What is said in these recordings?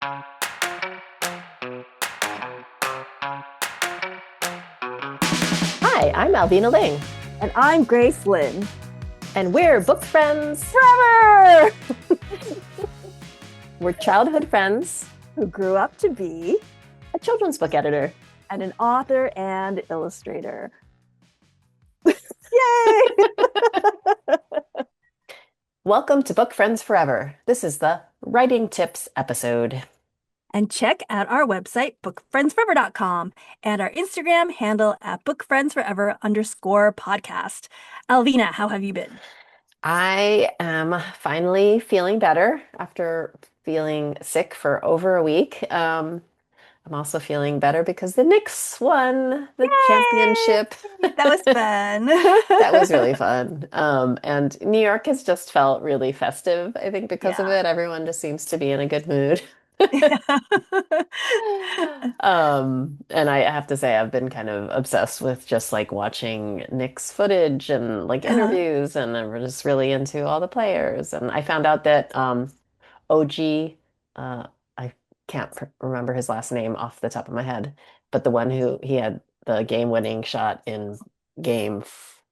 Hi, I'm Alvina Ling, And I'm Grace Lynn. and we're book friends. Forever! We're childhood friends, Who grew up to be a children's book editor. and an author and illustrator. Yay! Welcome to Book Friends Forever. This is the writing tips episode. And check out our website, bookfriendsforever.com, and our Instagram handle at bookfriendsforever_podcast. Alvina, how have you been? I am finally feeling better after feeling sick for over a week. I'm also feeling better because the Knicks won the Yay! championship. That was fun. That was really fun. And New York has just felt really festive, I think, because of Yeah. it. Everyone just seems to be in a good mood. And I have to say, I've been kind of obsessed with just like watching Knicks footage and like Uh-huh. interviews, and I'm just really into all the players. And I found out that OG, I can't remember his last name off the top of my head, but the one who he had the game-winning shot in game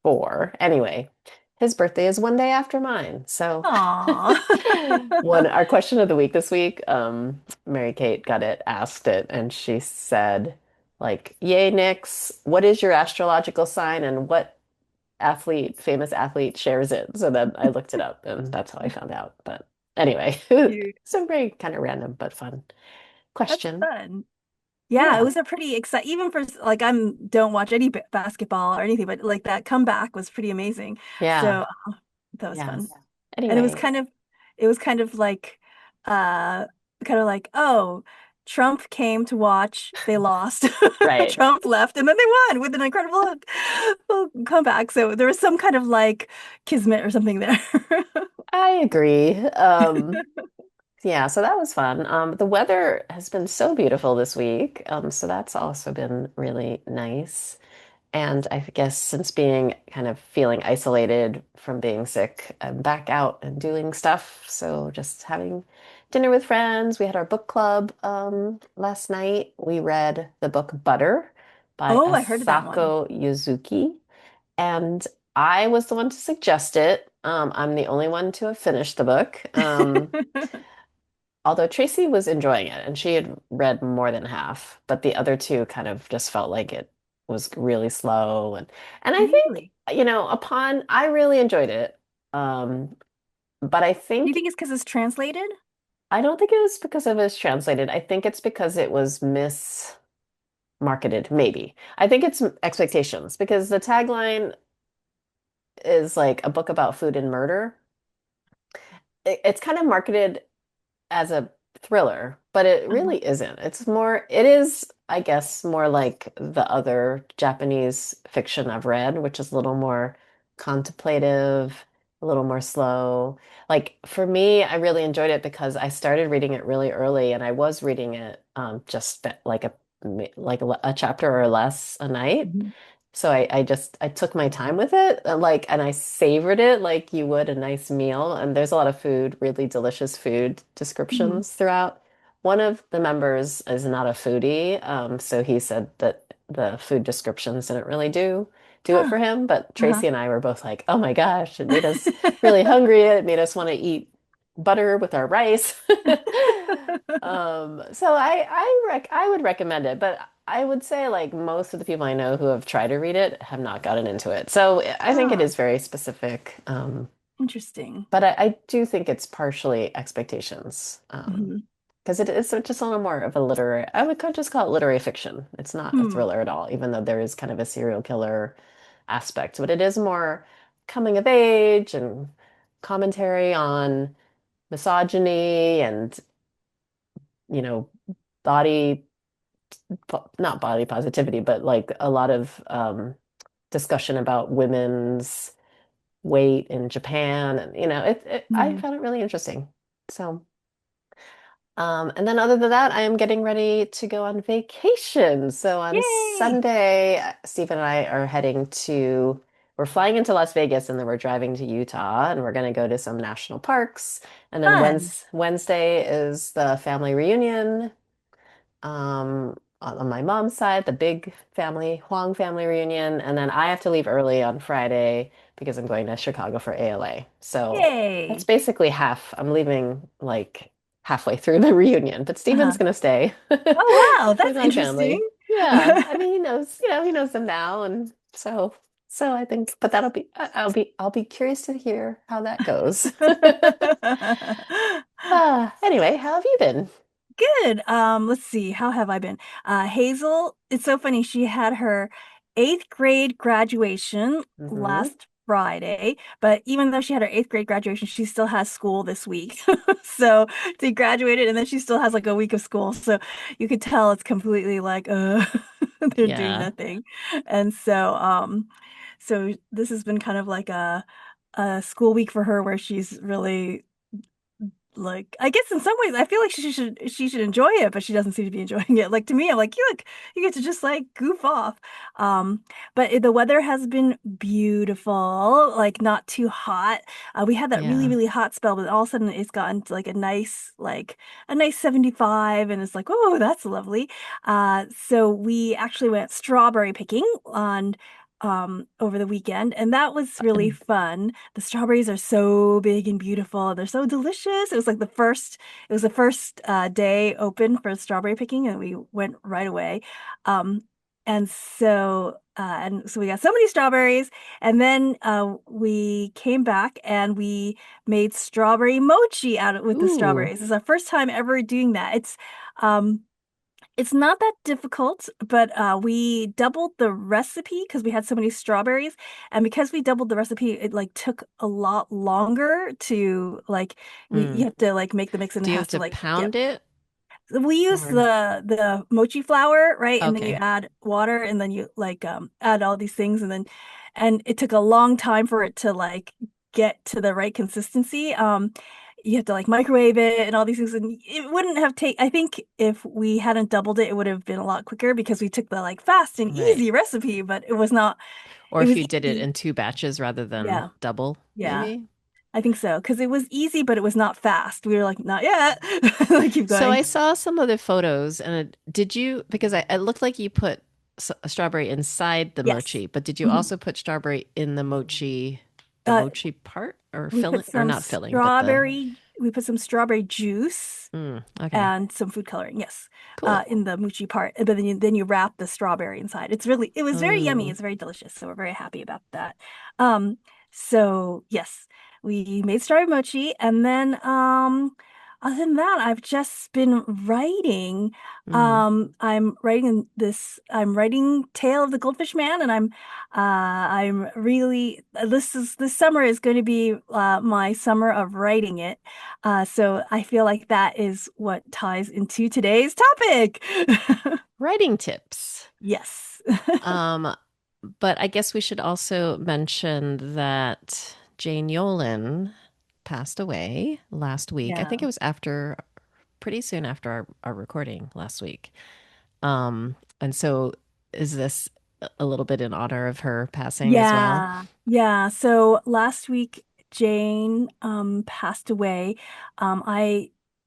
four. Anyway, his birthday is one day after mine. So Aw. one our question of the week this week, Mary Kate got it, asked it, and she said, like, yay, Nix, what is your astrological sign and what famous athlete shares it? So then I looked it up and that's how I found out. But anyway, Cute. some very kind of random but fun That's question. fun. Yeah, it Yeah. was a pretty exciting, even for like I'm don't watch any basketball or anything, but like that comeback was pretty amazing. Yeah. So that was fun. Yes. And Anyway, it was uh kind of like, oh, Trump came to watch, they lost. right. Trump left and then they won with an incredible comeback. So there was some kind of like kismet or something there. I agree. Yeah, so that was fun. The weather has been so beautiful this week. So that's also been really nice. And I guess since being kind of feeling isolated from being sick, I'm back out and doing stuff. So just having dinner with friends. We had our book club last night. We read the book Butter by Oh, I heard of that one. Asako Yuzuki. And I was the one to suggest it. I'm the only one to have finished the book. Although Tracy was enjoying it and she had read more than half, but the other two kind of just felt like it was really slow, and I think, Really? upon I really enjoyed it. Um, but Do you think it's because it's translated? I don't think it was because it was translated. I think it's because it was mismarketed, maybe. I think it's expectations because the tagline is like a book about food and murder. It's kind of marketed as a thriller, but it Uh-huh. really isn't. It is, I guess, more like the other Japanese fiction I've read, which is a little more contemplative, a little more slow. Like for me, I really enjoyed it because I started reading it really early and I was reading it just like a chapter or less a night. Mhm. So I took my time with it, and I savored it like you would a nice meal. And there's a lot of food, really delicious food Mhm. descriptions throughout. One of the members is not a foodie, so he said that the food descriptions didn't really do it Huh. for him. But Uh-huh. Tracy and I were both like, "Oh my gosh!" It made us really hungry. It made us want to eat butter with our rice. So I would recommend it, but I would say like most of the people I know who have tried to read it have not gotten into it. So I think it Ah, is very specific. interesting. But I do think it's partially expectations. Mhm. Because it is just a little more of a literary, I would just call it literary fiction. It's not a Hmm. thriller at all, even though there is kind of a serial killer aspect, but it is more coming of age and commentary on misogyny and, you know, body not body positivity, but like a lot of discussion about women's weight in Japan, and I Hmm. found it really interesting. So, and then other than that, I am getting ready to go on vacation. So on Yay! Sunday, Steve and I are heading to we're flying into Las Vegas and then we're driving to Utah and we're going to go to some national parks. And then Fun. Wednesday is the family reunion. On my mom's side, the big family, Huang family reunion. And then I have to leave early on Friday because I'm going to Chicago for ALA. So that's Yay. basically half. I'm leaving like halfway through the reunion, but Steven's Uh-huh. going to stay Oh, wow, with that's my interesting. family. Yeah. I mean, he knows them now. And so I think, but I'll be curious to hear how that goes. Anyway, how have you been? Good. Let's see. How have I been? Hazel, it's so funny. She had her eighth grade graduation Mm-hmm. last Friday, but even though she had her eighth grade graduation, she still has school this week. So she graduated and then she still has like a week of school. So you could tell it's completely like, they're doing Yeah. nothing. And so this has been kind of like a school week for her where she's really like I guess in some ways I feel like she should enjoy it, but she doesn't seem to be enjoying it. Like to me, I'm like, you look, you get to just like goof off. The weather has been beautiful, like not too hot. We had that really, Yeah. really hot spell, but all of a sudden it's gotten to like a nice 75, and it's like, oh, that's lovely. So we actually went strawberry picking on over the weekend, and that was really fun. The strawberries are so big and beautiful. They're so delicious. It was the first day open for strawberry picking, and we went right away. Um, and so we got so many strawberries, and then we came back and we made strawberry mochi with the Ooh. strawberries. It's our first time ever doing that. Um, it's not that difficult, but we doubled the recipe because we had so many strawberries, and because we doubled the recipe, it like took a lot longer to like you Mm. have to like make the mix and it Do you have has to to like get pound it we use or the mochi flour, right? And then you okay. add water and then you like add all these things and it took a long time for it to like get to the right consistency. You have to like microwave it and all these things and it wouldn't have I think if we hadn't doubled it, it would have been a lot quicker because we took the like fast and Right. easy recipe, but it was not Or it if was you did it easy. in two batches rather than Yeah. double, Yeah. maybe. I think so because it was easy, but it was not fast. We were like, not yet. Like keep So going. I saw some other photos and did you because it looked like you put a strawberry inside the Yes. mochi, but did you Mhm. also put strawberry in the Uh, mochi part or filling or not filling, but we put some strawberry juice okay. and some food coloring, yes, Cool. in the mochi part. But then you wrap the strawberry inside. It was very yummy. Mm, It's very delicious. So we're very happy about that. Um, so yes, we made strawberry mochi, and then other than that, I've just been writing. mm. I'm writing Tale of the Goldfish Man, and I'm really this summer is going to be my summer of writing it. So I feel like that is what ties into today's topic. Writing tips. Yes. Um, but I guess we should also mention that Jane Yolen passed away last week. I think Yeah. it was pretty soon after our recording last week. And so is this a little bit in honor of her passing as well? Yeah. Yeah. So last week Jane passed away.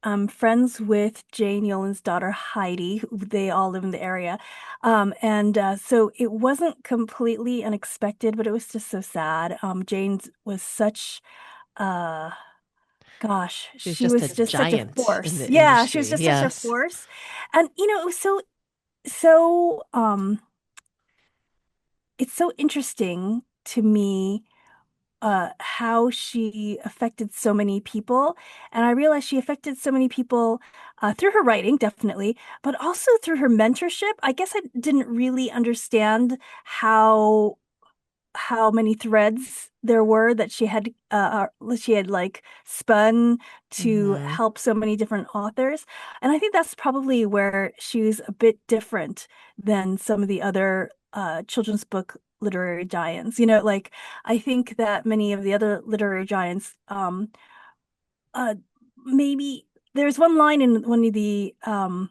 I'm friends with Jane Yolen's daughter Heidi, who they all live in the area. And so it wasn't completely unexpected, but it was just so sad. Jane was such uh gosh, She was she just a was just such a giant in force. the Yeah, she was industry. just such a Yes. force. And it was so it's so interesting to me how she affected so many people. And I realized she affected so many people through her writing, definitely, but also through her mentorship. I guess I didn't really understand how many threads there were that she had like spun to Hmm. help so many different authors. And I think that's probably where she was a bit different than some of the other children's book literary giants. Like I think that many of the other literary giants uh maybe there's one line in one of the I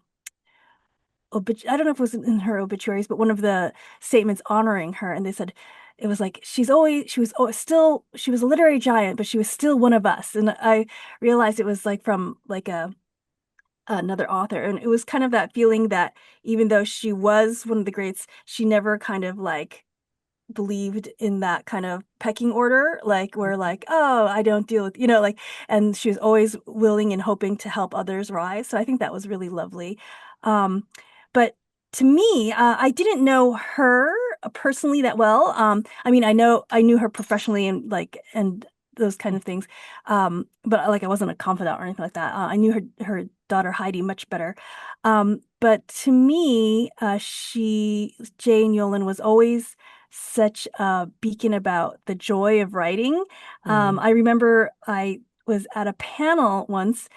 don't know if it was in her obituaries, but one of the statements honoring her, and they said it was like she was a literary giant, but she was still one of us. And I realized it was like from like a another author. And it was kind of that feeling that even though she was one of the greats, she never kind of like believed in that kind of pecking order, like where like, oh, I don't deal with, like, and she was always willing and hoping to help others rise. So I think that was really lovely. Um, but to me, I didn't know her personally that well. I mean, I knew her professionally and like and those kind of things. But like I wasn't a confidant or anything like that. I knew her daughter Heidi much better. But to me, Jane Yolen was always such a beacon about the joy of writing. Mm. I remember I was at a panel once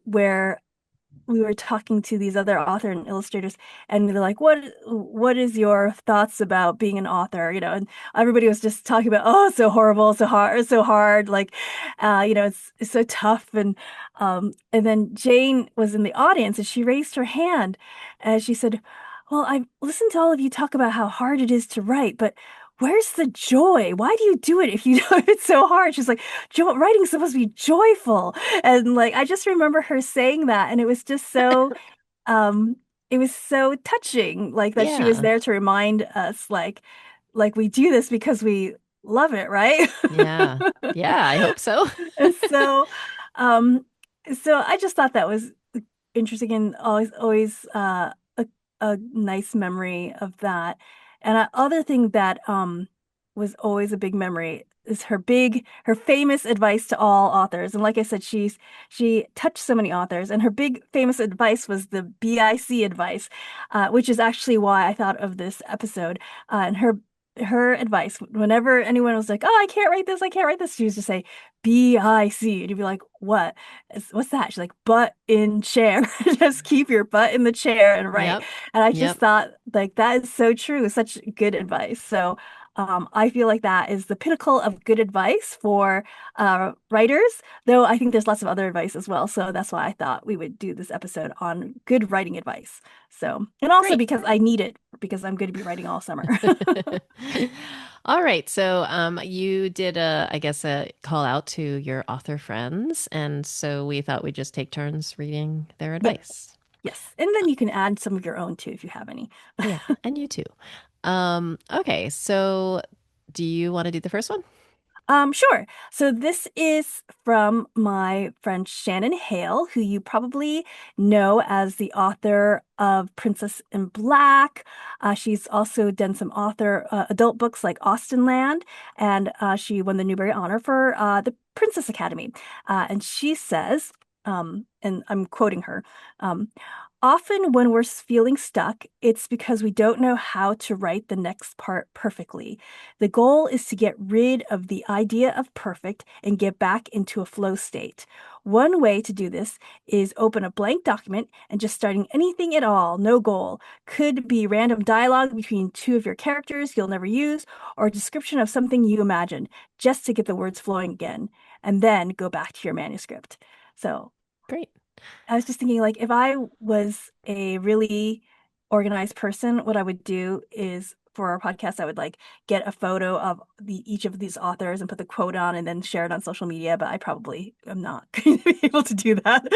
where we were talking to these other author and illustrators, and they're like, what is your thoughts about being an author?" And everybody was just talking about, oh, it's so horrible, so hard, like, it's so tough. And then Jane was in the audience, and she raised her hand, and she said, "Well, I've listened to all of you talk about how hard it is to write, but where's the joy? Why do you do it if you know it's so hard?" She's like, Writing's supposed to be joyful." And like I just remember her saying that, and um it was so touching, like that she was Yeah. there to remind us, like we do this because we love it, right? Yeah. Yeah, I hope so. And um so I just thought that was interesting, and always a nice memory of that. And other thing that was always a big memory is her famous advice to all authors. And like I said, she touched so many authors, and her big famous advice was the BIC advice, which is actually why I thought of this episode. And her advice, whenever anyone was like, "Oh, I can't write this," she used to say BIC. And you'd be like, "What? What's that?" She's like, "Butt in chair." Just keep your butt in the chair and write. Yep. And I just Yep. thought like that is so true, such good advice. So I feel like that is the pinnacle of good advice for writers, though I think there's lots of other advice as well. So that's why I thought we would do this episode on good writing advice. So, and also Great. because I need it because I'm going to be writing all summer. All right. So, you did I guess a call out to your author friends, and so we thought we'd just take turns reading their Yep. advice. Yes. And then you can add some of your own too if you have any. Yeah, and you too. Okay. So, do you want to do the first one? Sure. So this is from my friend Shannon Hale, who you probably know as the author of Princess in Black. She's also done some adult books like Austenland, and she won the Newbery Honor for the Princess Academy. And she says, and I'm quoting her, um, often when we're feeling stuck, it's because we don't know how to write the next part perfectly. The goal is to get rid of the idea of perfect and get back into a flow state. One way to do this is open a blank document and just starting anything at all, no goal. Could be random dialogue between two of your characters you'll never use, or a description of something you imagined, just to get the words flowing again, and then go back to your manuscript. So Great. I was just thinking, like, if I was a really organized person, what I would do is for our podcast, I would like get a photo of each of these authors and put the quote on and then share it on social media. But I probably am not going to be able to do that.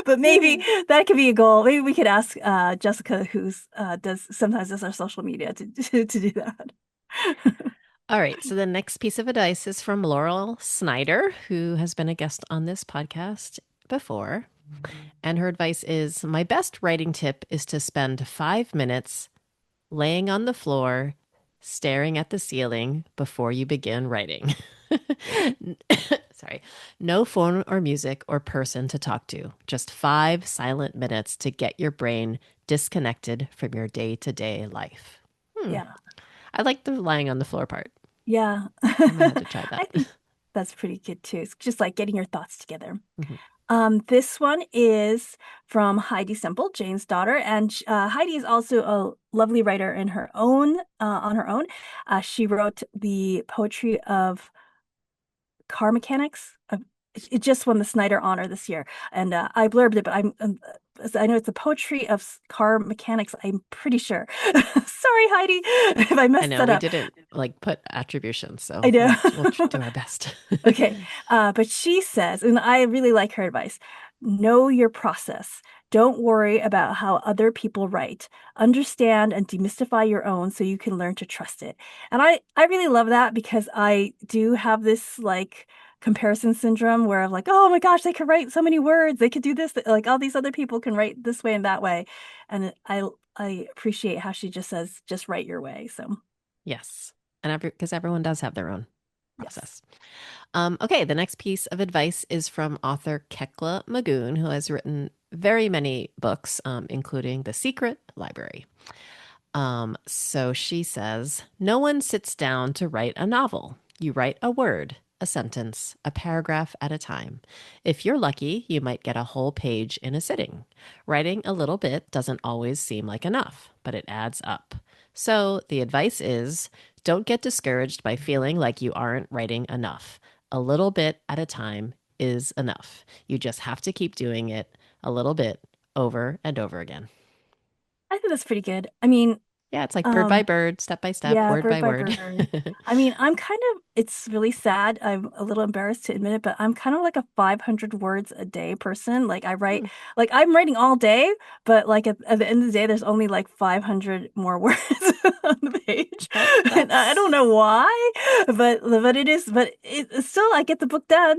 But maybe that could be a goal. Maybe we could ask Jessica, who's does our social media to do that. All right. So the next piece of advice is from Laurel Snyder, who has been a guest on this podcast before. And her advice is my best writing tip is to spend 5 minutes laying on the floor, staring at the ceiling before you begin writing. Sorry. No phone or music or person to talk to. Just 5 silent minutes to get your brain disconnected from your day to day life. Hmm. Yeah. I like the lying on the floor part. Yeah. I might have to try I that. think that's pretty good too. It's just like getting your thoughts together. Mhm. This one is from Heidi Stemple, Jane's daughter, and Heidi is also a lovely writer in her own, on her own. She wrote the poetry of car mechanics. It just won the Snyder Honor this year, and I blurbed it, but I'm I know it's the poetry of car mechanics. I'm pretty sure. Sorry, Heidi, if I I messed know that we up. didn't like put attribution, I so know. we'll do our best. Okay. But she says, and I really like her advice, know your process. Don't worry about how other people write. Understand and demystify your own so you can learn to trust it. And I really love that because I do have this like comparison syndrome where I'm like, oh my gosh, they could write so many words. They could do this. Like all these other people can write this way and that way. And I appreciate how she just says, just write your way. So Yes. And because everyone does have their own yes. process. Okay, the next piece of advice is from author Kekla Magoon, who has written very many books, including The Secret Library. So she says, no one sits down to write a novel. You write a word, a sentence, a paragraph at a time. If you're lucky, you might get a whole page in a sitting. Writing a little bit doesn't always seem like enough, but it adds up. So the advice is don't get discouraged by feeling like you aren't writing enough. A little bit at a time is enough. You just have to keep doing it a little bit over and over again. I think that's pretty good. I mean, Yeah, it's like bird by um, bird, step by step, yeah, word bird by by word. bird. I mean, it's really sad. I'm a little embarrassed to admit it, but I'm kind of like a 500 words a day person. Hmm, Like I'm writing all day, but like at the end of the day, there's only like 500 more words on the page. And I don't that's know why, but it's still, I get the book done.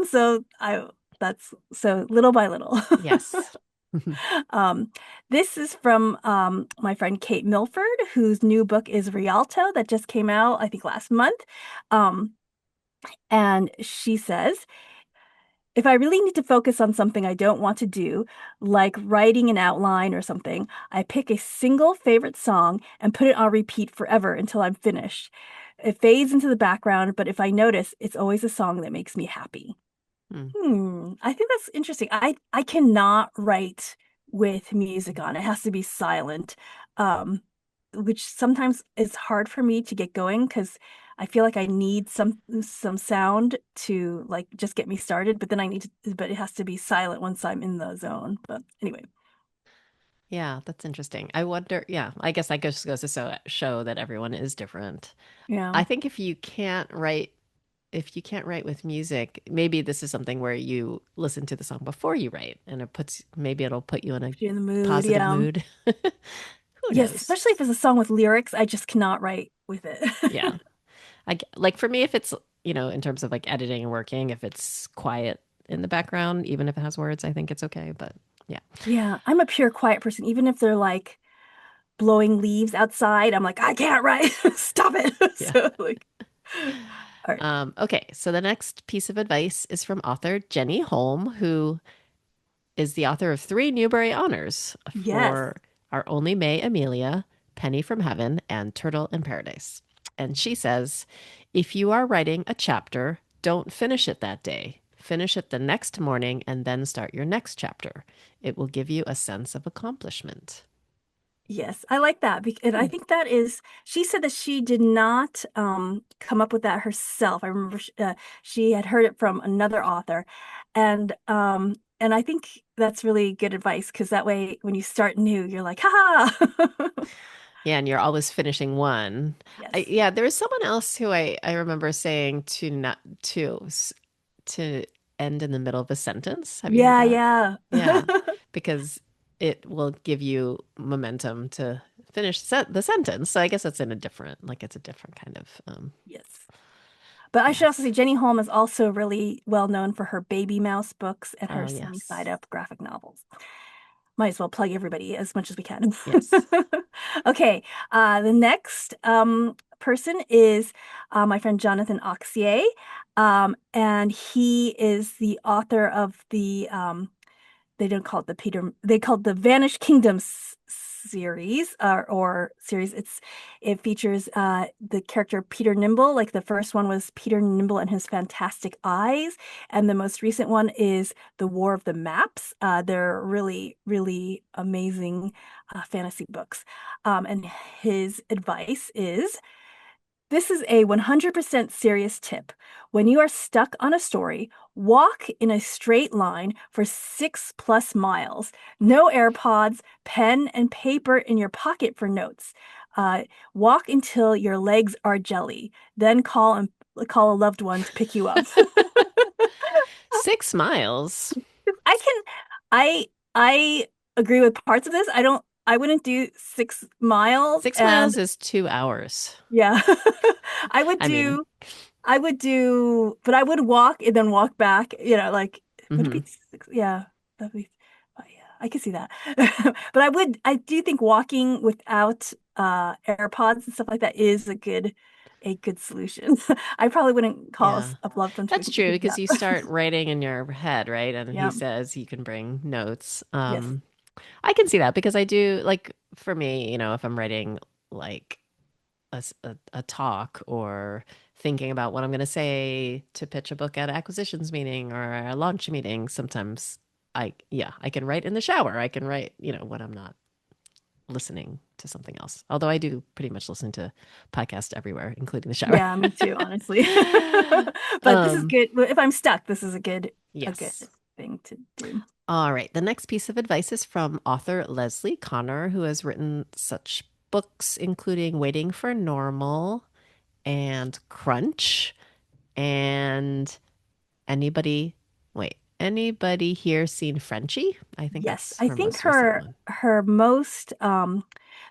That's so little by little. yes. Um, this is from my friend Kate Milford, whose new book is Rialto that just came out, I think, last month. Um, and she says, if I really need to focus on something I don't want to do, like writing an outline or something, I pick a single favorite song and put it on repeat forever until I'm finished. It fades into the background, but if I notice, it's always a song that makes me happy. Hmm. I think that's interesting. I cannot write with music on. It has to be silent. Um, which sometimes is hard for me to get going because I feel like I need some sound to like just get me started, but then but it has to be silent once I'm in the zone. But anyway, Yeah, that's interesting. I wonder, yeah, I guess that just goes to show that everyone is different. yeah. I think if you can't write with music, maybe this is something where you listen to the song before you write and maybe it'll put you in a Put you in the mood. positive Yeah. mood. Who Yes, knows? especially if it's a song with lyrics, I just cannot write with it. Yeah. Like for me, if it's, in terms of like editing and working, if it's quiet in the background, even if it has words, I think it's okay. But yeah. Yeah, I'm a pure quiet person. Even if they're like blowing leaves outside, I'm like, I can't write. Stop it. Yeah. So like, all right. Okay, so the next piece of advice is from author Jenny Holm, who is the author of three Newbery Honors Yes. for Our Only May Amelia, Penny from Heaven, and Turtle in Paradise. And she says, if you are writing a chapter, don't finish it that day. Finish it the next morning and then start your next chapter. It will give you a sense of accomplishment. Yes, I like that. And I Hmm. think that is, she said that she did not come up with that herself. I remember she had heard it from another author. And I think that's really good advice because that way when you start new, you're like, haha. Yeah, and you're always finishing one. Yes. Yeah, there was someone else who I remember saying to not to end in the middle of a sentence. Have you heard Yeah, that? yeah. Yeah, because it will give you momentum to finish the sentence. So I guess it's in a different, like it's a different kind of, Yes. But I should also yes. say Jenny Holm is also really well known for her Baby Mouse books and her Oh, Sunny Side yes. Up graphic novels. Might as well plug everybody as much as we can. Yes. Okay, the next person is my friend Jonathan Auxier, and he is the author of they don't call it the Peter, they call it the Vanished Kingdoms series or series. It features the character Peter Nimble. Like the first one was Peter Nimble and his fantastic eyes, and the most recent one is the War of the Maps. They're really, really amazing fantasy books. And his advice is This is a 100% serious tip. When you are stuck on a story, walk in a straight line for 6+ miles. No AirPods, pen, and paper in your pocket for notes. Uh, Walk until your legs are jelly. Then call a loved one to pick you up. 6 miles. I can, I, I agree with parts of this. I wouldn't do 6 miles, Six and miles is 2 hours. yeah, I would I mean, do. I would do, but I would walk and then walk back. Like would it mhm. be six? Yeah, that'd be. Yeah, I can see that. But I do think walking without AirPods and stuff like that is a good solution. I probably wouldn't call Yeah. a loved one to That's true pick me because up. you start writing in your head, right? And he Yeah. says you can bring notes. Yes. I can see that because I do like for me, if I'm writing like a talk or thinking about what I'm going to say to pitch a book at an acquisitions meeting or a launch meeting, sometimes I can write in the shower. I can write, when I'm not listening to something else. Although I do pretty much listen to podcasts everywhere, including the shower. Yeah, me too, honestly. But this is um, good. Well, if I'm stuck, this is a good yes. thing to do. All right. The next piece of advice is from author Leslie Connor, who has written such books, including Waiting for Normal and Crunch. And anybody, anybody here seen Frenchie? I think Yes, that's I her think most recent her one. her most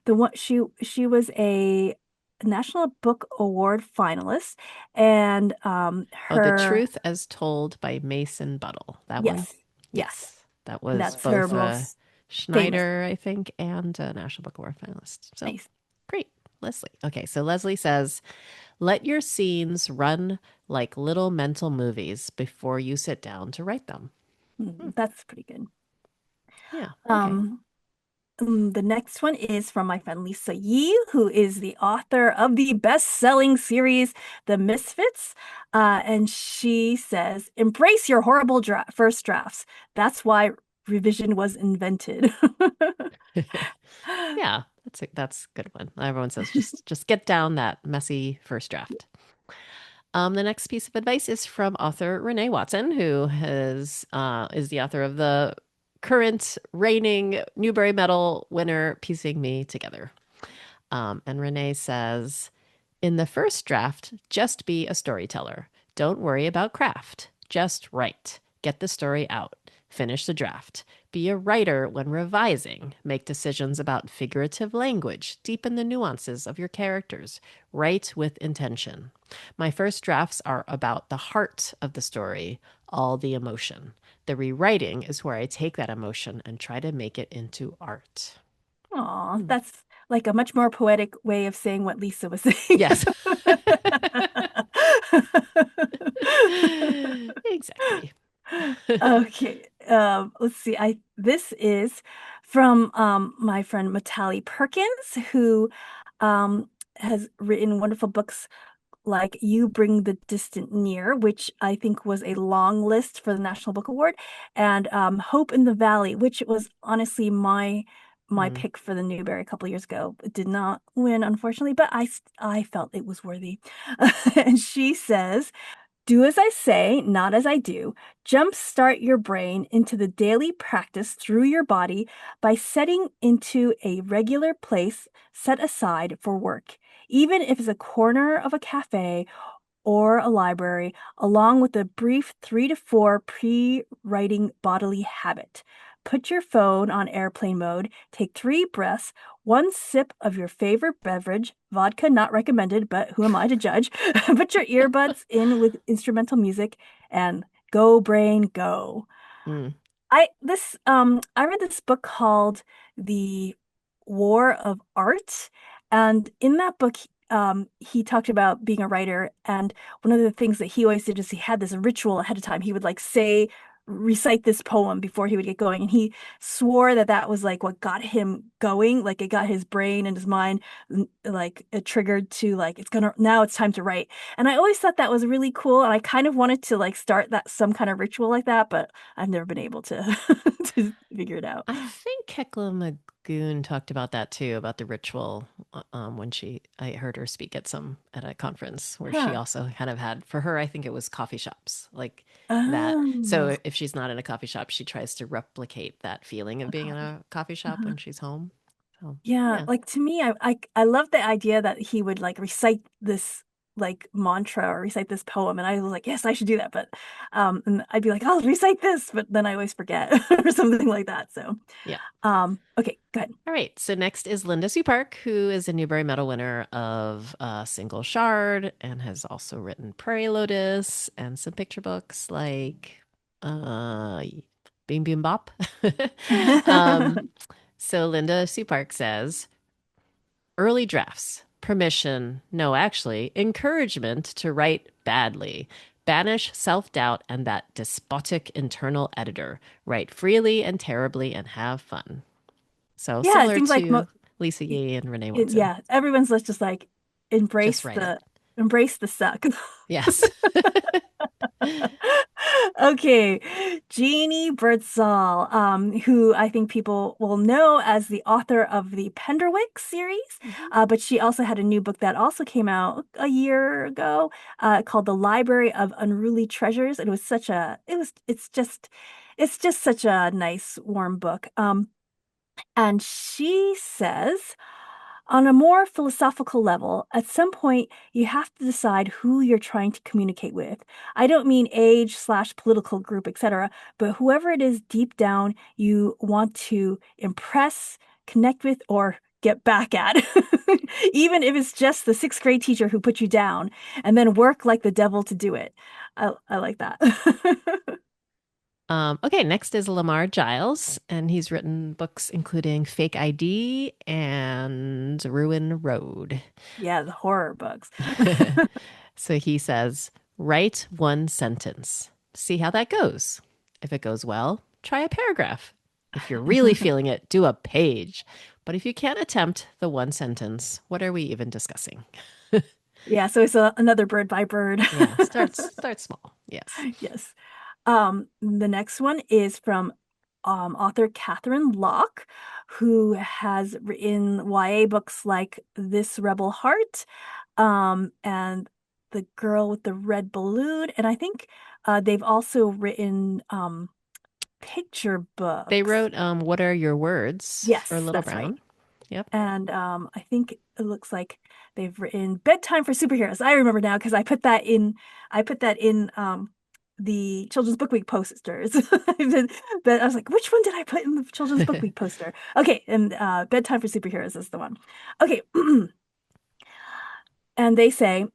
the one she was a National Book Award finalist, and Oh, The her Truth as Told by Mason Buttle. That one? yes, yes, Yes. That and was that's her both a most famous. Schneider, I think, and a National Book Award finalist. So Nice. great. Leslie. Okay, so Leslie says, let your scenes run like little mental movies before you sit down to write them. Hmm. That's pretty good. Yeah. Okay. Um, the next one is from my friend Lisa Yee, who is the author of the best-selling series, The Misfits. And she says, embrace your horrible first drafts. That's why revision was invented. Yeah, that's a good one. Everyone says just get down that messy first draft. The next piece of advice is from author Renee Watson, who is the author of the current reigning Newbery Medal winner, Piecing Me Together. And Renee says, in the first draft, just be a storyteller. Don't worry about craft. Just write. Get the story out. Finish the draft. Be a writer when revising. Make decisions about figurative language. Deepen the nuances of your characters. Write with intention. My first drafts are about the heart of the story, all the emotion. The rewriting is where I take that emotion and try to make it into art. Aw, Hmm. that's like a much more poetic way of saying what Lisa was saying. Yes. Exactly. Okay, let's see. I This is from my friend Matali Perkins, who has written wonderful books like You Bring the Distant Near, which I think was a long list for the National Book Award, and Hope in the Valley, which was honestly my Mm. pick for the Newbery a couple years ago. It did not win, unfortunately, but I felt it was worthy. And she says, do as I say, not as I do. Jumpstart your brain into the daily practice through your body by setting into a regular place set aside for work, even if it's a corner of a cafe or a library, along with a brief 3 to 4 pre-writing bodily habit. Put your phone on airplane mode, take 3 breaths, one sip of your favorite beverage, vodka not recommended, but who am I to judge? Put your earbuds in with instrumental music and go, brain, go. Mm. I read this book called The War of Art, and in that book he talked about being a writer, and one of the things that he always did is he had this ritual ahead of time. He would like say recite this poem before he would get going, and he swore that that was like what got him going, like it got his brain and his mind like it triggered to like now it's time to write. And I always thought that was really cool, and I kind of wanted to like start that some kind of ritual like that, but I've never been able to to figure it out. I think Heckler Magoon talked about that too, about the ritual. when I heard her speak at a conference where she Huh. also kind of had, for her, I think it was coffee shops like that. Oh. So if she's not in a coffee shop, she tries to replicate that feeling of A being in coffee. a coffee shop Uh-huh. when she's home. So Yeah, yeah, like to me, I love the idea that he would like recite this like mantra or recite this poem, and I was like, yes, I should do that. But and I'd be like, I'll recite this, but then I always forget or something like that. So yeah. okay, go ahead. All right. So next is Linda Sue Park, who is a Newbery Medal winner of Single Shard and has also written Prairie Lotus and some picture books like uh, Beam Beam Bop. um, so Linda Sue Park says, early drafts, permission, no, actually, encouragement to write badly. Banish self doubt and that despotic internal editor. Write freely and terribly and have fun. So Yeah, it similar seems like to Lisa Yee and Renee Watson. yeah, everyone's just like Just embrace write it. embrace the suck. Yes. Okay, Jeannie Birdsall, who I think people will know as the author of the Penderwick series, Mhm. but she also had a new book that also came out a year ago, called The Library of Unruly Treasures. It was such a, it was, it's just such a nice, warm book. And she says, on a more philosophical level, at some point, you have to decide who you're trying to communicate with. I don't mean age slash political group, etc., but whoever it is deep down you want to impress, connect with, or get back at. Even if it's just the sixth grade teacher who put you down, and then work like the devil to do it. I like that. Okay, next is Lamar Giles, and he's written books including Fake ID and Ruin Road. Yeah, the horror books. So he says, write one sentence. See how that goes. If it goes well, try a paragraph. If you're really feeling it, do a page. But if you can't attempt the one sentence, what are we even discussing? Yeah, so it's another bird by bird. Yeah, start small. Yes. Yes. The next one is from author Catherine Locke, who has written YA books like This Rebel Heart, and The Girl with the Red Balloon, and I think they've also written picture They books. wrote What Are Your Words for Yes, Little that's right. Brown. Yep. And I think it looks like they've written Bedtime for Superheroes. I remember now because I put that in the Children's Book Week posters. But I was like, which one did I put in the Children's Book Week poster? Okay, and Bedtime for Superheroes is the one. Okay. And they say,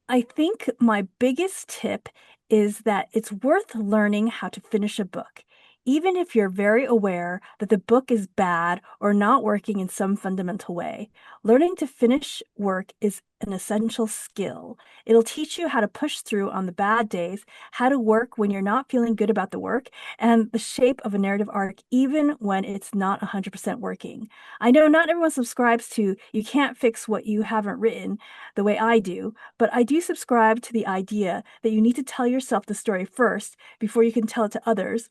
I think my biggest tip is that it's worth learning how to finish a book, even if you're very aware that the book is bad or not working in some fundamental way. Learning to finish work is an essential skill. It'll teach you how to push through on the bad days, how to work when you're not feeling good about the work, and the shape of a narrative arc, even when it's not 100% working. I know not everyone subscribes to you can't fix what you haven't written the way I do, but I do subscribe to the idea that you need to tell yourself the story first before you can tell it to others.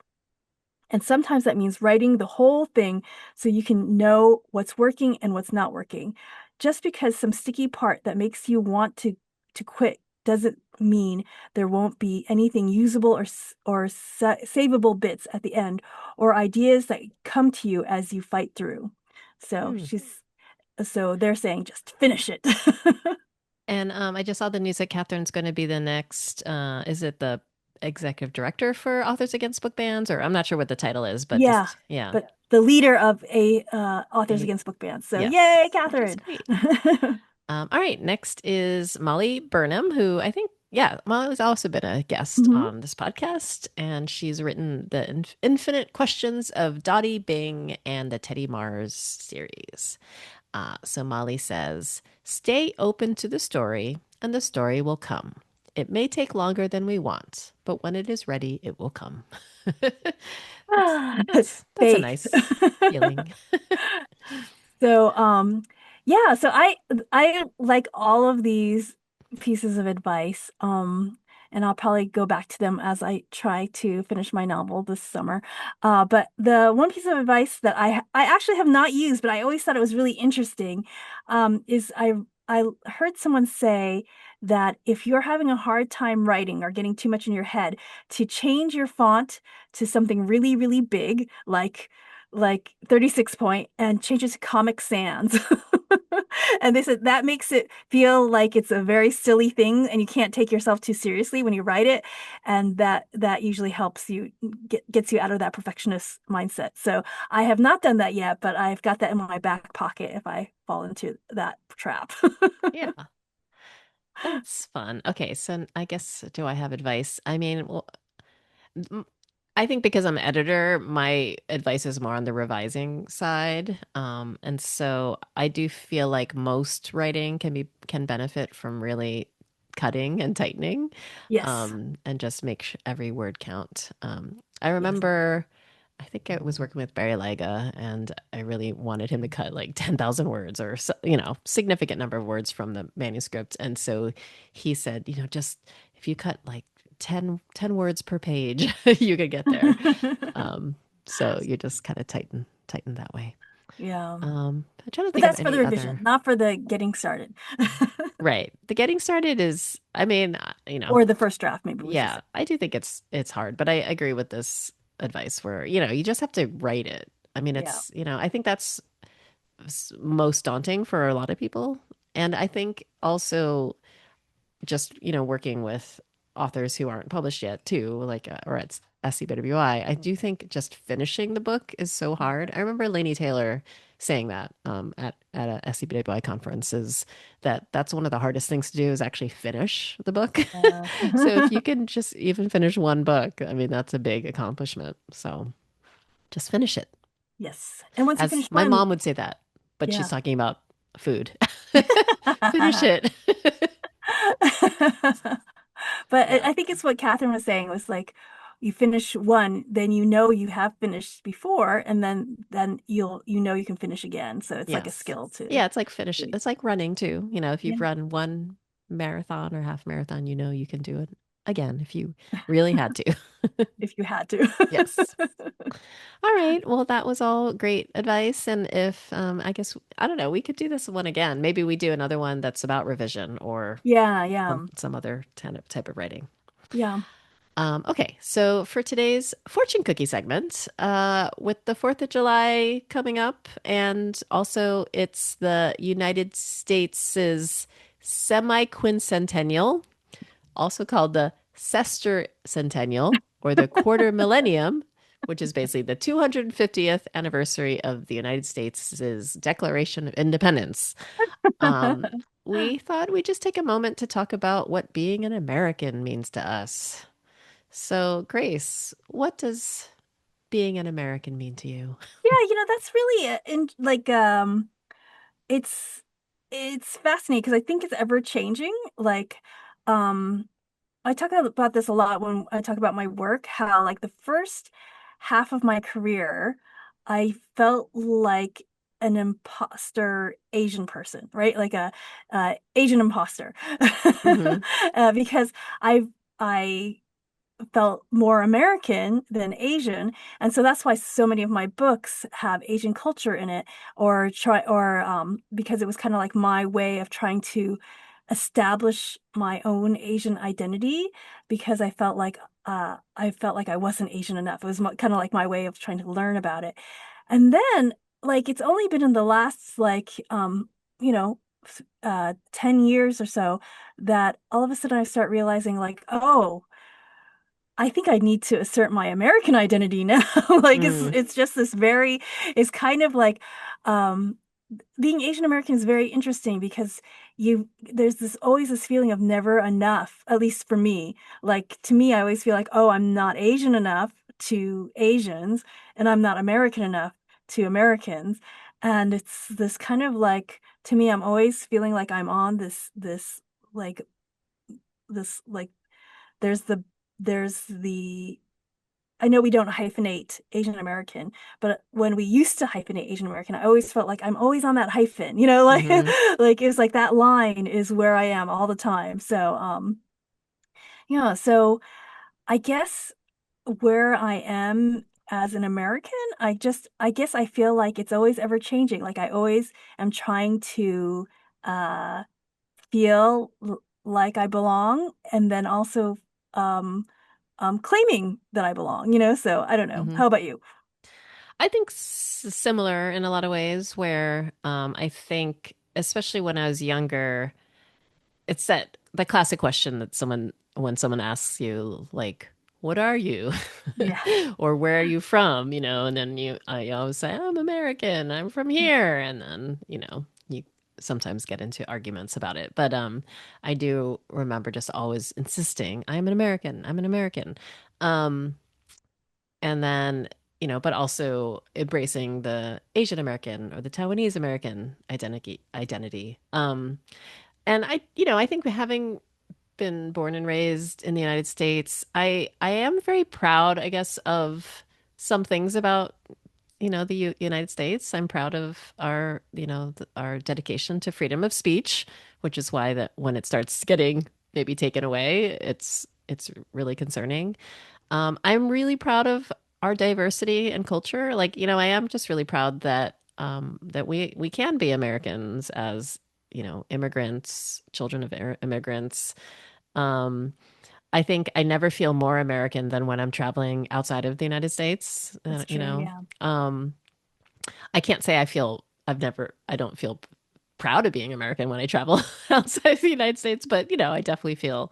And sometimes that means writing the whole thing so you can know what's working and what's not working. Just because some sticky part that makes you want to quit doesn't mean there won't be anything usable or savable bits at the end or ideas that come to you as you fight through. So Hmm. she's so they're saying just finish it. And I just saw the news that Catherine's going to be the next, is it the executive director for Authors Against Book Bans? Or I'm not sure what the title is, but Yeah, just, yeah. but the leader of a Authors A, Against Book Bans. So yes, yay, which is Catherine. great. All right, next is Molly Burnham, who I think, yeah, Molly's also been a guest Hmm. on this podcast, and she's written the Infinite Questions of Dottie Bing and the Teddy Mars series. So Molly says, stay open to the story, and the story will come. It may take longer than we want, but when it is ready, it will come. that's Ah, that's a faith. nice feeling. So yeah, so I like all of these pieces of advice. and I'll probably go back to them as I try to finish my novel this summer. But the one piece of advice that I actually have not used, but I always thought it was really interesting, is I heard someone say that if you're having a hard time writing or getting too much in your head, to change your font to something really, really big, like 36 point, and change it to Comic Sans. And they said that makes it feel like it's a very silly thing and you can't take yourself too seriously when you write it. And that usually helps you gets you out of that perfectionist mindset. So I have not done that yet, but I've got that in my back pocket if I fall into that trap. Yeah, that's fun. Okay, so I guess do I have advice? I mean, well, m- I think because I'm editor, my advice is more on the revising side. And so I do feel like most writing can benefit from really cutting and tightening, Yes. and just make every word count. I Yes. remember, I think I was working with Barry Lyga, and I really wanted him to cut like 10,000 words or so, significant number of words from the manuscript. And so he said, just if you cut like ten words per page, you could get there. Um, so you just kind of tighten that way. Yeah. I'm trying to But think of that's for the any revision, other. not for the getting started. Right. The getting started is, I mean, Or the first draft, maybe we should say. yeah, I do think it's hard, but I agree with this advice where, you just have to write it. I mean, Yeah. I think that's most daunting for a lot of people. And I think also just, working with authors who aren't published yet too, like, or at SCBWI, I do think just finishing the book is so hard. I remember Laini Taylor saying that at a SCBWI conference is that's one of the hardest things to do is actually finish the book. Yeah. So if you can just even finish one book, I mean, that's a big accomplishment. So just finish it. Yes. And once you As finish my one, mom would say that, but she's yeah. talking about food. Finish it. But Yeah. I think it's what Catherine was saying was like you finish one, then you know you have finished before, and then you can finish again. So it's like a Yes. skill to Yeah, it's like finish. really, It's like running too. If yeah, you've run one marathon or half marathon, you can do it again if you really had to. if you had to. Yes. All right. Well, that was all great advice. And if I guess I don't know, we could do this one again. Maybe we do another one that's about revision or Yeah, yeah, some other type of writing. yeah. Okay, so for today's fortune cookie segment, with the 4th of July coming up, and also it's the United States' semi-quincentennial, also called the sesquicentennial or the quarter millennium, which is basically the 250th anniversary of the United States' Declaration of Independence. Um, we thought we'd just take a moment to talk about what being an American means to us. So, Grace, what does being an American mean to you? Yeah, that's really it's it's fascinating because I think it's ever changing. Um I talk about this a lot when I talk about my work, how like the first half of my career, I felt like an imposter Asian person, right? Like a Asian imposter. Hmm. Because I felt more American than Asian. And so that's why so many of my books have Asian culture in it, or because it was kind of like my way of trying to establish my own Asian identity because I felt like I wasn't Asian enough. It was kind of like my way of trying to learn about it. And then like it's only been in the last you know 10 years or so that all of a sudden I start realizing like, oh, I think I need to assert my American identity now. Like Mm, it's just this very it's kind of like um being Asian American is very interesting because there's this always this feeling of never enough, at least for me. Like to me, I always feel like, oh, I'm not Asian enough to Asians, and I'm not American enough to Americans. And it's this kind of like to me, I'm always feeling like I'm on like this there's the there's the I know we don't hyphenate Asian American, but when we used to hyphenate Asian American, I always felt like I'm always on that hyphen, like hmm. like it's like that line is where I am all the time. So Yeah, so I guess where I am as an American, I guess I feel like it's always ever changing. Like I always am trying to uh feel like I belong and then also um claiming that I belong, So I don't know. Hmm. How about you? I think similar in a lot of ways, where I think, especially when I was younger, it's that the classic question that when someone asks you, like, what are you? Yeah. Or where are you from? And then I always say, I'm American, I'm from here. And then, you sometimes get into arguments about it. But I do remember just always insisting, I'm an American, I'm an American. Um, and then, but also embracing the Asian American or the Taiwanese American identity. And I think having been born and raised in the United States, I am very proud, I guess, of some things about, the United States. I'm proud of our, our dedication to freedom of speech, which is why that when it starts getting maybe taken away, it's really concerning. I'm really proud of our diversity and culture. Like, I am just really proud that that we can be Americans as, immigrants, children of immigrants. Um, I think I never feel more American than when I'm traveling outside of the United States. That's true. Yeah. Um, I can't say I don't feel proud of being American when I travel outside of the United States, but I definitely feel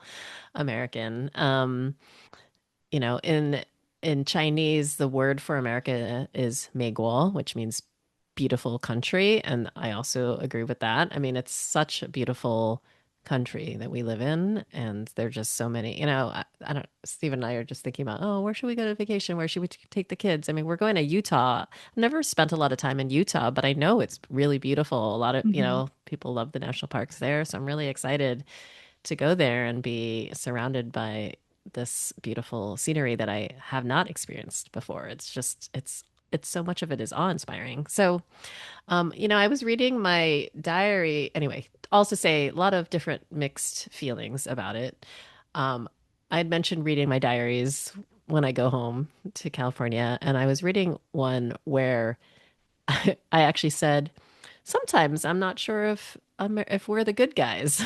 American. In Chinese, the word for America is Meiguo, which means beautiful country, and I also agree with that. I mean, it's such a beautiful country that we live in, and there are just so many. I don't. Steve and I are just thinking about, oh, where should we go to vacation? Where should we take the kids? I mean, we're going to Utah. I've never spent a lot of time in Utah, but I know it's really beautiful. A lot of Hmm. people love the national parks there, so I'm really excited to go there and be surrounded by this beautiful scenery that I have not experienced before. It's so much of it is awe-inspiring. So, I was reading my diary anyway, also say a lot of different mixed feelings about it. Um, I had mentioned reading my diaries when I go home to California, and I was reading one where I actually said, sometimes I'm not sure if we're the good guys.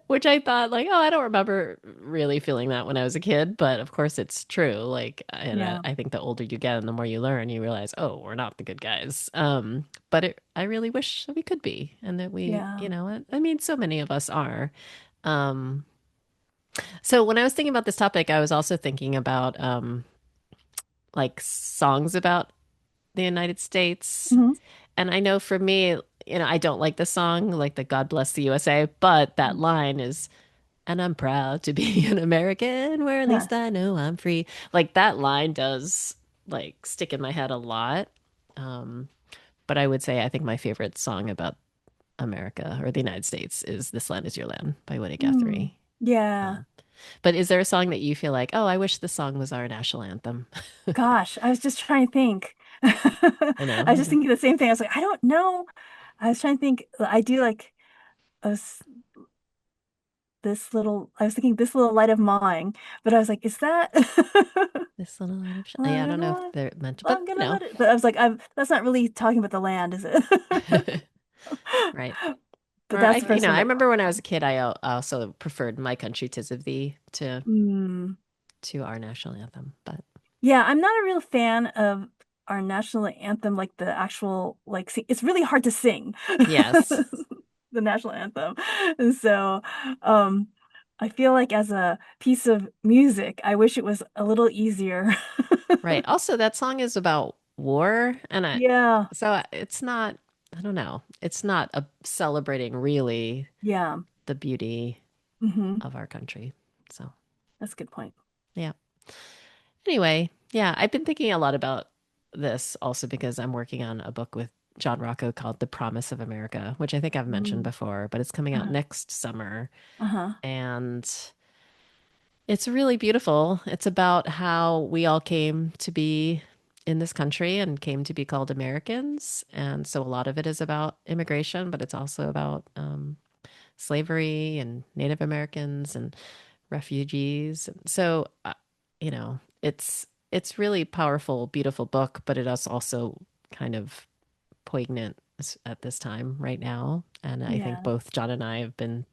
Which I thought, like, oh, I don't remember really feeling that when I was a kid, but of course it's true. Like, and Yeah. I think the older you get and the more you learn, you realize, oh, we're not the good guys. But I really wish that we could be, and that we, Yeah. I mean, so many of us are. Um, so when I was thinking about this topic, I was also thinking about like songs about the United States. Hmm. And I know for me, I don't like the song, like the God Bless the USA, but that line is, and I'm proud to be an American, where at Yeah. least I know I'm free. Like that line does like stick in my head a lot. Um, but I would say I think my favorite song about America or the United States is "This Land Is Your Land" by Woody Mm. Guthrie. Yeah. Um, but is there a song that you feel like, oh, I wish this song was our national anthem? Gosh, I was just trying to think. I I was just know. thinking the same thing. I was like, I don't know. I was trying to think. I do like a s I was thinking this little light of mine, but I was like, is that This little light of yeah, I light of don't know if mine? they're meant to, I'm but gonna let it. But I was like, that's not really talking about the land, is it? right. But Or that's the first one I that remember when I was a kid, I also preferred "My Country 'Tis of Thee" mm. to our national anthem. But Yeah, I'm not a real fan of our national anthem, like the actual it's really hard to sing yes, the national anthem. And so um I feel like as a piece of music, I wish it was a little easier. right. Also, that song is about war, and Yeah, it's not. I don't know. It's not a celebrating really yeah. the beauty Hmm. of our country. So That's a good point. yeah. Anyway, yeah, I've been thinking a lot about this also because I'm working on a book with John Rocco called The Promise of America, which I think I've mentioned Mm. before, but it's coming out Uh-huh. next summer. Uh-huh. And it's really beautiful. It's about how we all came to be in this country and came to be called Americans. And so a lot of it is about immigration, but it's also about slavery and Native Americans and refugees. So, it's really powerful, beautiful book, but it is also kind of poignant at this time right now. And I think Yeah. both John and I have been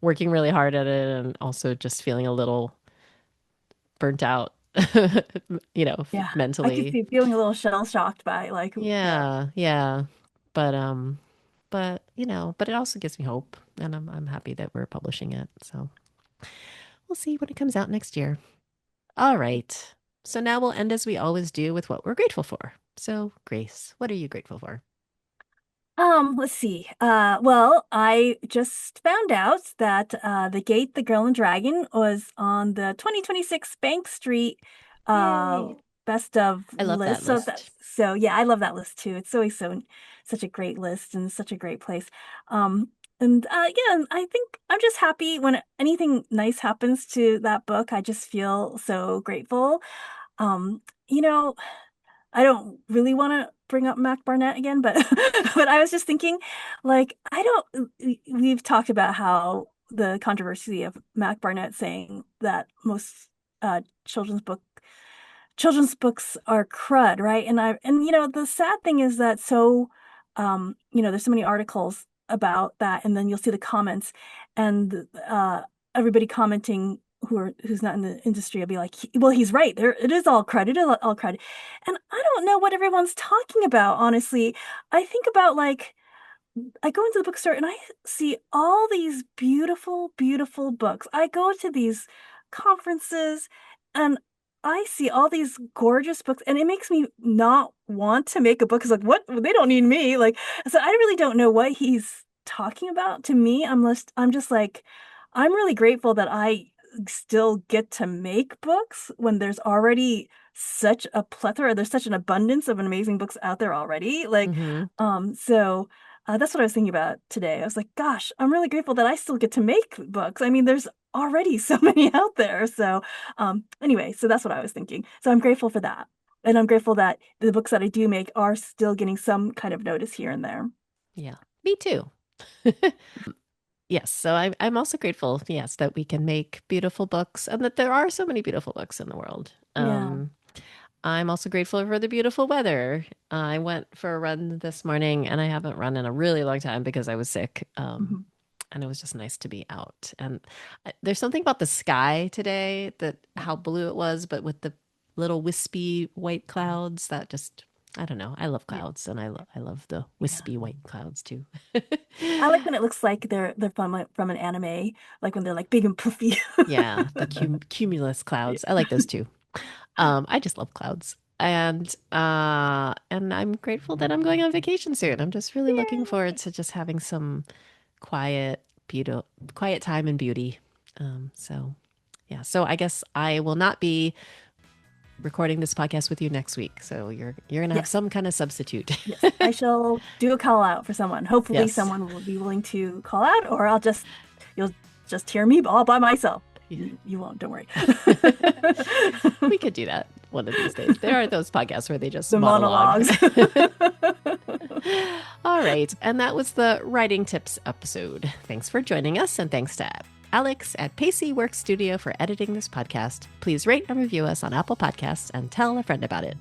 working really hard at it and also just feeling a little burnt out, Yeah. I could mentally. see feeling a little shell shocked by yeah. Yeah, yeah. But but it also gives me hope and I'm happy that we're publishing it. So we'll see when it comes out next year. All right. So now we'll end as we always do with what we're grateful for. So, Grace, what are you grateful for? Let's see. Well, I just found out that The Gate, the Girl and Dragon was on the 2026 Bank Street uh Yay. best of I love that list. list. So yeah, I love that list too. It's always such a great list and such a great place. Um and yeah, I think I'm just happy when anything nice happens to that book. I just feel so grateful. You know, I don't really want to bring up Mac Barnett again, but but I was just thinking, I don't. We've talked about how the controversy of Mac Barnett saying that most uh, children's book children's books are crud, right? And the sad thing is that there's so many articles about that, and then you'll see the comments, and everybody commenting who's not in the industry will be like, well, he's right. There, it is all crud. It is all crud, and I don't know what everyone's talking about. Honestly, I think about I go into the bookstore and I see all these beautiful, beautiful books. I go to these conferences and I see all these gorgeous books, and it makes me not want to make a book. It's like, what? They don't need me. So I really don't know what he's talking about. To me, I'm just like, I'm really grateful that I still get to make books when there's already such a plethora, there's such an abundance of amazing books out there already. Mm-hmm. So that's what I was thinking about today. I was like, gosh, I'm really grateful that I still get to make books. I mean, there's already so many out there. So, anyway, so that's what I was thinking. So I'm grateful for that. And I'm grateful that the books that I do make are still getting some kind of notice here and there. Yeah, me too. Yes, so I'm also grateful, yes, that we can make beautiful books and that there are so many beautiful books in the world. Yeah. I'm also grateful for the beautiful weather. I went for a run this morning and I haven't run in a really long time because I was sick. Mhm. And it was just nice to be out. And there's something about the sky today that how blue it was, but with the little wispy white clouds that just, I don't know. I love Yeah. clouds and I love the Yeah. wispy white clouds too. I like when it looks like they're from an anime, like when they're like big and puffy. Yeah, the cumulus Yeah. clouds. I like those too. I just love clouds. And I'm grateful that I'm going on vacation soon. I'm just really looking forward Yay. to just having some quiet, beautiful, quiet time and beauty. So yeah. So I guess I will not be recording this podcast with you next week. So you're gonna have Yes. some kind of substitute. Yes, I shall do a call out for someone. Hopefully, Yes. someone will be willing to call out, or you'll just hear me all by myself. Yeah. You won't, don't worry. We could do that one of these days. There are those podcasts where they just The monologue. monologues. All right. And that was the writing tips episode. Thanks for joining us. And thanks to Alex at Pacey Work Studio for editing this podcast. Please rate and review us on Apple Podcasts and tell a friend about it.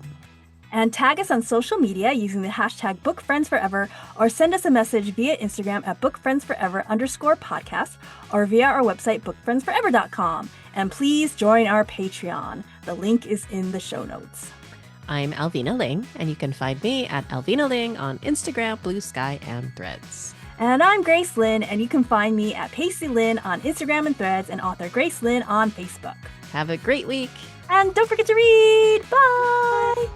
And tag us on social media using the hashtag BookFriendsForever, or send us a message via Instagram at BookFriendsForever_podcast, or via our website, BookFriendsForever.com. And please join our Patreon. The link is in the show notes. I'm Alvina Ling, and you can find me at Alvina Ling on Instagram, Blue Sky, and Threads. And I'm Grace Lynn, and you can find me at Pacey Lynn on Instagram and Threads, and author Grace Lynn on Facebook. Have a great week. And don't forget to read. Bye!